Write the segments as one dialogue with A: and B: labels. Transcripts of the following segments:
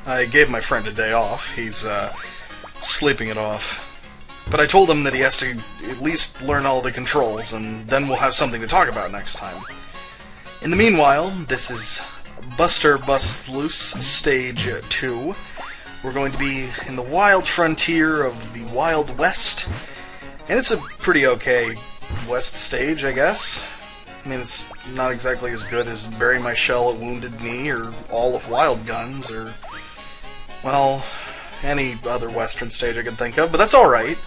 A: I gave my friend a day off. He's, sleeping it off. But I told him that he has to at least learn all the controls, and then we'll have something to talk about next time. In the meanwhile, this is Buster Bust Loose Stage 2. We're going to be in the wild frontier of the Wild West, and it's a pretty okay West stage, I guess. I mean, it's not exactly as good as Bury My Shell at Wounded Knee, or all of Wild Guns, or, well, any other Western stage I could think of, but that's alright.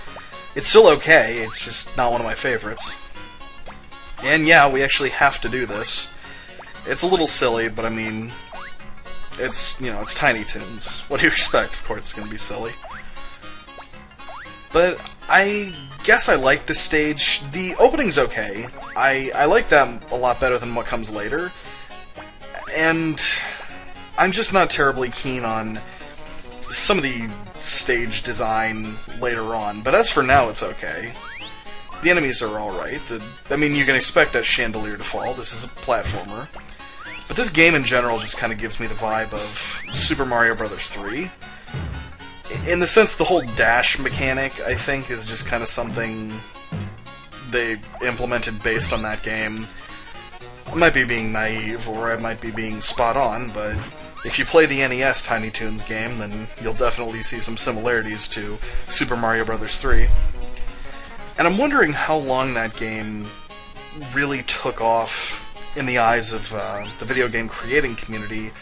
A: It's still okay, it's just not one of my favorites. And yeah, we actually have to do this. It's a little silly, but I mean, it's, you know, it's Tiny Toons. What do you expect? Of course it's gonna be silly. But I guess I like this stage. The opening's okay. I like that a lot better than what comes later. And I'm just not terribly keen on some of the stage design later on, but as for now, it's okay. The enemies are alright. I mean, you can expect that chandelier to fall. This is a platformer. But this game in general just kind of gives me the vibe of Super Mario Bros. 3. In the sense, the whole dash mechanic, I think, is just kind of something they implemented based on that game. I might be being naive, or I might be being spot on, but if you play the NES Tiny Toons game, then you'll definitely see some similarities to Super Mario Bros. 3. And I'm wondering how long that game really took off in the eyes of the video game creating community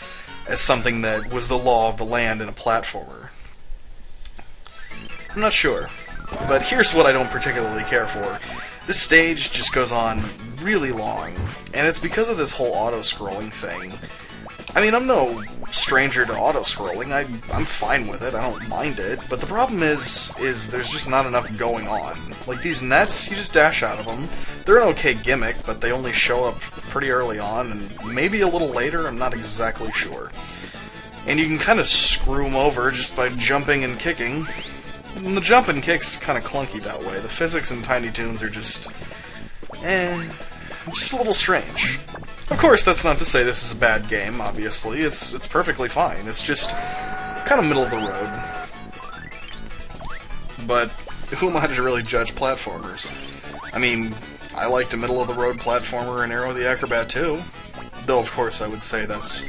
A: as something that was the law of the land in a platformer. I'm not sure, but here's what I don't particularly care for. This stage just goes on really long, and it's because of this whole auto-scrolling thing. I mean, I'm no stranger to auto-scrolling. I'm fine with it. I don't mind it. But the problem is there's just not enough going on. Like, these nets, you just dash out of them. They're an okay gimmick, but they only show up pretty early on, and maybe a little later, I'm not exactly sure. And you can kind of screw them over just by jumping and kicking. And the jump and kick's kind of clunky that way. The physics in Tiny Toons are just a little strange. Of course, that's not to say this is a bad game, obviously. It's perfectly fine. It's just kind of middle of the road. But who am I to really judge platformers? I mean, I liked a middle-of-the-road platformer in Arrow the Acrobat too. Though, of course, I would say that's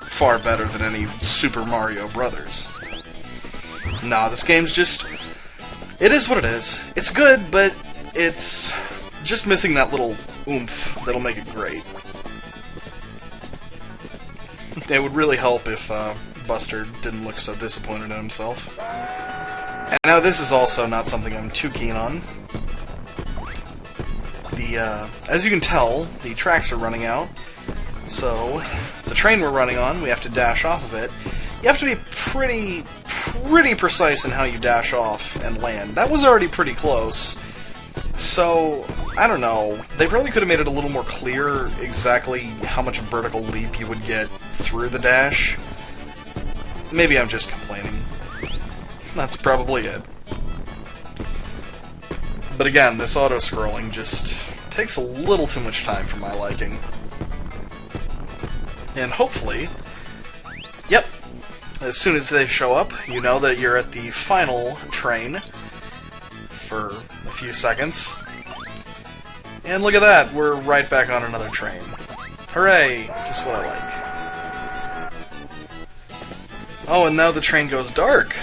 A: far better than any Super Mario Brothers. Nah, this game's just... it is what it is. It's good, but it's just missing that little oomph that'll make it great. It would really help if Buster didn't look so disappointed in himself. And now this is also not something I'm too keen on. As you can tell, the tracks are running out. So, the train we're running on, we have to dash off of it. You have to be pretty precise in how you dash off and land. That was already pretty close. So, I don't know. They probably could have made it a little more clear exactly how much vertical leap you would get through the dash. Maybe I'm just complaining. That's probably it. But again, this auto-scrolling just takes a little too much time for my liking. And hopefully... yep. As soon as they show up, you know that you're at the final train for a few seconds. And look at that, we're right back on another train. Hooray! Just what I like. Oh, and now the train goes dark!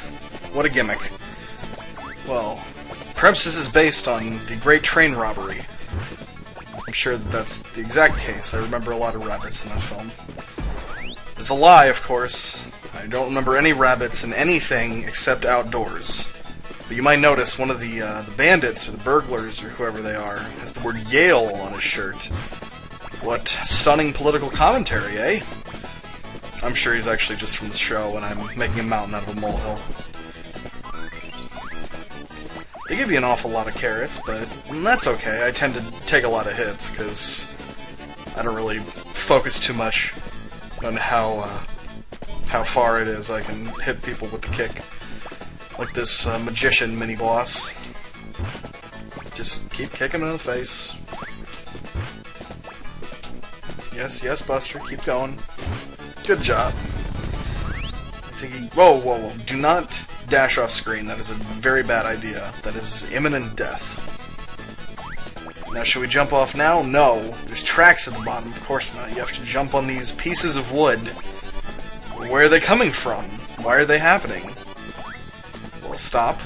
A: What a gimmick. Well, perhaps this is based on the Great Train Robbery. I'm sure that that's the exact case. I remember a lot of rabbits in that film. It's a lie, of course. I don't remember any rabbits in anything except outdoors. But you might notice one of the bandits, or the burglars, or whoever they are, has the word Yale on his shirt. What stunning political commentary, eh? I'm sure he's actually just from the show, and I'm making a mountain out of a molehill. They give you an awful lot of carrots, but that's okay. I tend to take a lot of hits, because I don't really focus too much on how far it is I can hit people with the kick. Like this magician mini-boss. Just keep kicking him in the face. Yes, yes, Buster, keep going. Good job. think he... Whoa, whoa, whoa. Do not dash off screen. That is a very bad idea. That is imminent death. Now, should we jump off now? No. There's tracks at the bottom. Of course not. You have to jump on these pieces of wood. Where are they coming from? Why are they happening? Well, stop.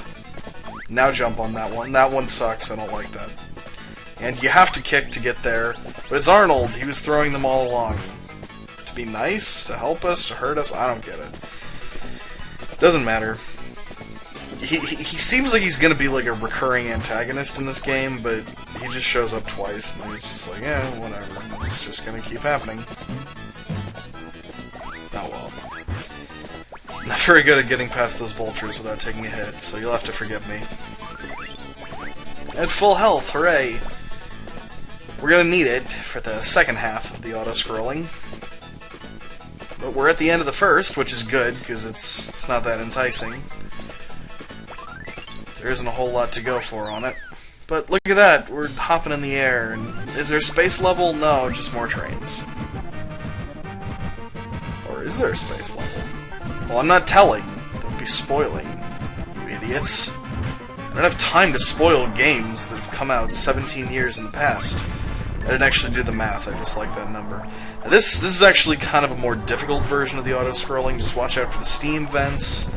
A: Now jump on that one. That one sucks. I don't like that. And you have to kick to get there. But it's Arnold. He was throwing them all along. To be nice? To help us? To hurt us? I don't get it. Doesn't matter. He seems like he's gonna be like a recurring antagonist in this game, but he just shows up twice, and he's just like, yeah, whatever. It's just gonna keep happening. Oh well. Not very good at getting past those vultures without taking a hit, so you'll have to forgive me. At full health, hooray! We're gonna need it for the second half of the auto-scrolling. But we're at the end of the first, which is good, because it's not that enticing. There isn't a whole lot to go for on it. But look at that, we're hopping in the air, and is there a space level? No, just more trains. Or is there a space level? Well, I'm not telling. Don't be spoiling, you idiots. I don't have time to spoil games that have come out 17 years in the past. I didn't actually do the math, I just like that number. Now this is actually kind of a more difficult version of the auto-scrolling. Just watch out for the steam vents.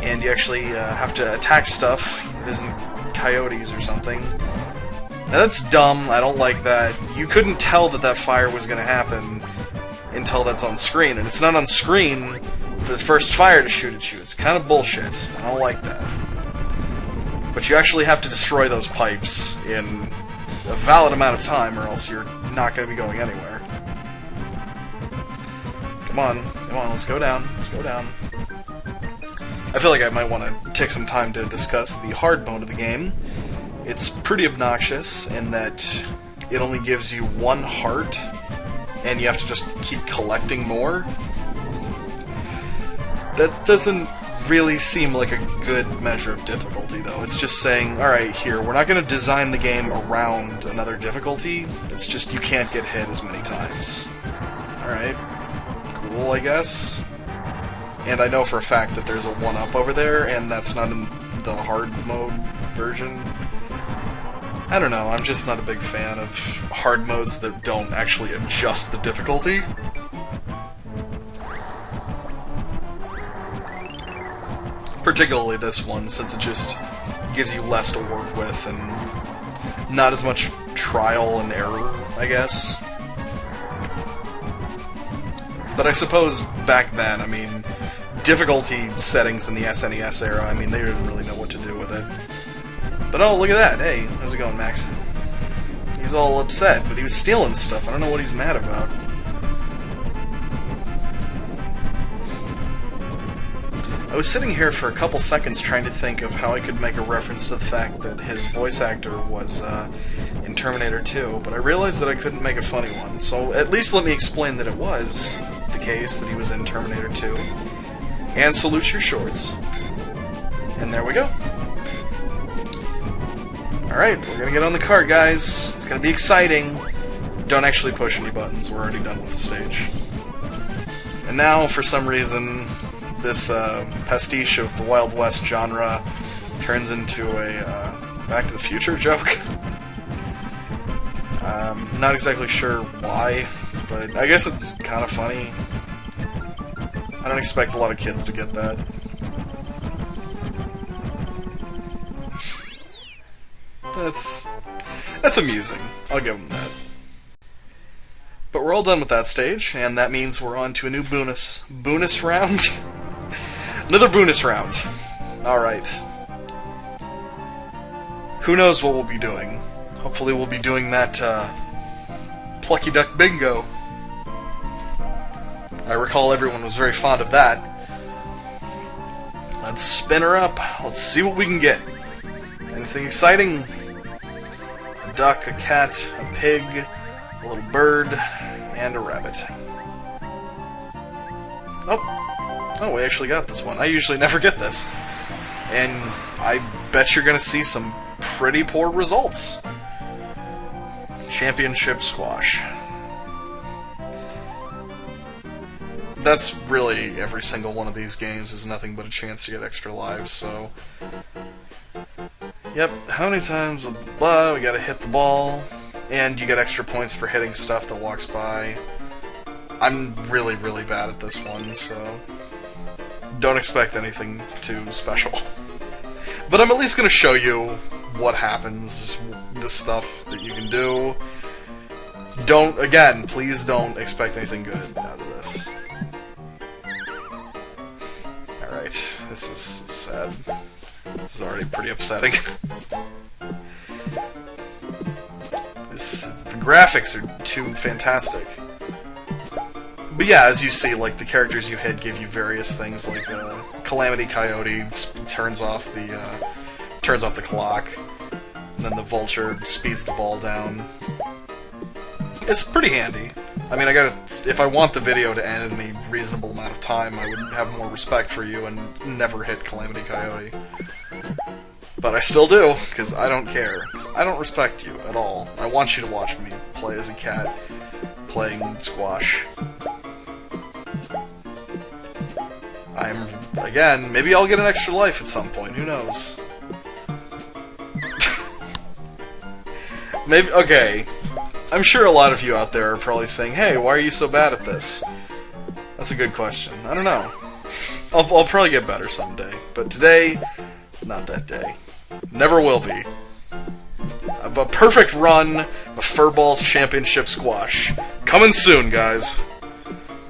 A: And you actually have to attack stuff that isn't coyotes or something. Now that's dumb, I don't like that. You couldn't tell that that fire was going to happen until that's on screen. And it's not on screen for the first fire to shoot at you. It's kind of bullshit. I don't like that. But you actually have to destroy those pipes in a valid amount of time, or else you're not going to be going anywhere. Come on, let's go down, let's go down. I feel like I might want to take some time to discuss the hard mode of the game. It's pretty obnoxious in that it only gives you one heart, and you have to just keep collecting more. That doesn't really seem like a good measure of difficulty, though. It's just saying, alright, here, we're not going to design the game around another difficulty. It's just you can't get hit as many times. Alright. Cool, I guess. And I know for a fact that there's a 1-up over there, and that's not in the hard mode version. I don't know, I'm just not a big fan of hard modes that don't actually adjust the difficulty. Particularly this one, since it just gives you less to work with and not as much trial and error, I guess. But I suppose back then, I mean, difficulty settings in the SNES era, I mean, they didn't really know what to do with it. But oh, look at that. Hey, how's it going, Max? He's all upset, but he was stealing stuff. I don't know what he's mad about. I was sitting here for a couple seconds trying to think of how I could make a reference to the fact that his voice actor was in Terminator 2, but I realized that I couldn't make a funny one, so at least let me explain that it was the case that he was in Terminator 2. And salute your shorts. And there we go. Alright, we're gonna get on the cart, guys. It's gonna be exciting. Don't actually push any buttons, we're already done with the stage. And now, for some reason, this pastiche of the Wild West genre turns into a Back to the Future joke. Not exactly sure why, but I guess it's kind of funny. I don't expect a lot of kids to get that. That's amusing. I'll give them that. But we're all done with that stage, and that means we're on to a new bonus round. Another bonus round. Alright. Who knows what we'll be doing? Hopefully we'll be doing that, Plucky Duck Bingo. I recall everyone was very fond of that. Let's spin her up. Let's see what we can get. Anything exciting? A duck, a cat, a pig, a little bird, and a rabbit. Oh, we actually got this one. I usually never get this. And I bet you're gonna see some pretty poor results. Championship squash. that's really every single one of these games is nothing but a chance to get extra lives, so... Yep, how many times, blah, we gotta hit the ball, and you get extra points for hitting stuff that walks by. I'm really, really bad at this one, so... Don't expect anything too special. But I'm at least gonna show you what happens, this stuff that you can do. Again, please don't expect anything good out of this. Alright, this is sad. This is already pretty upsetting. The graphics are too fantastic. But yeah, as you see, like, the characters you hit give you various things, like, Calamity Coyote turns off the clock, and then the Vulture speeds the ball down. It's pretty handy. I mean, if I want the video to end in a reasonable amount of time, I would have more respect for you and never hit Calamity Coyote. But I still do, because I don't care. Because I don't respect you at all. I want you to watch me play as a cat, playing squash. Again, maybe I'll get an extra life at some point, who knows? Maybe, okay. I'm sure a lot of you out there are probably saying, hey, why are you so bad at this? That's a good question. I don't know. I'll probably get better someday. But today, it's not that day. Never will be. A perfect run of Furball's Championship Squash. Coming soon, guys.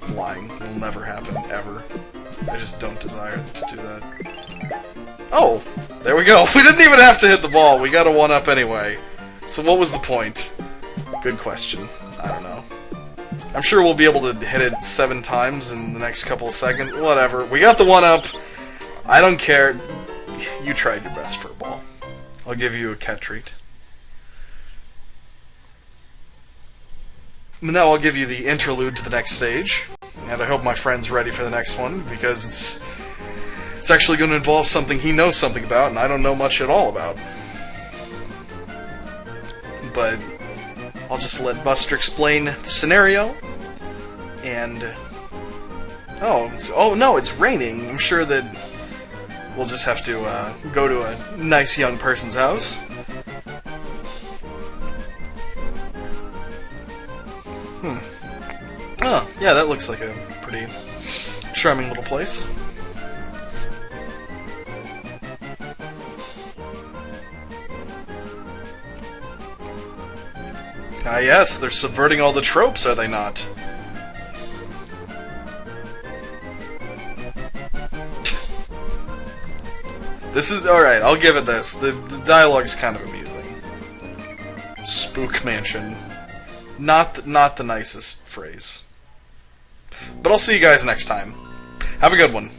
A: I'm lying. It'll never happen, ever. I just don't desire to do that. Oh! There we go. We didn't even have to hit the ball. We got a 1-up anyway. So what was the point? Good question. I don't know. I'm sure we'll be able to hit it 7 times in the next couple of seconds. Whatever. We got the 1-up. I don't care. You tried your best for a ball. I'll give you a cat treat. Now I'll give you the interlude to the next stage. And I hope my friend's ready for the next one, because it's actually going to involve something he knows something about, and I don't know much at all about. But I'll just let Buster explain the scenario, and... Oh no, it's raining. I'm sure that we'll just have to go to a nice young person's house. Oh, yeah, that looks like a pretty charming little place. Ah yes, they're subverting all the tropes, are they not? This is... alright, I'll give it this. The dialogue's kind of amusing. Spook Mansion. Not the nicest phrase. But I'll see you guys next time. Have a good one.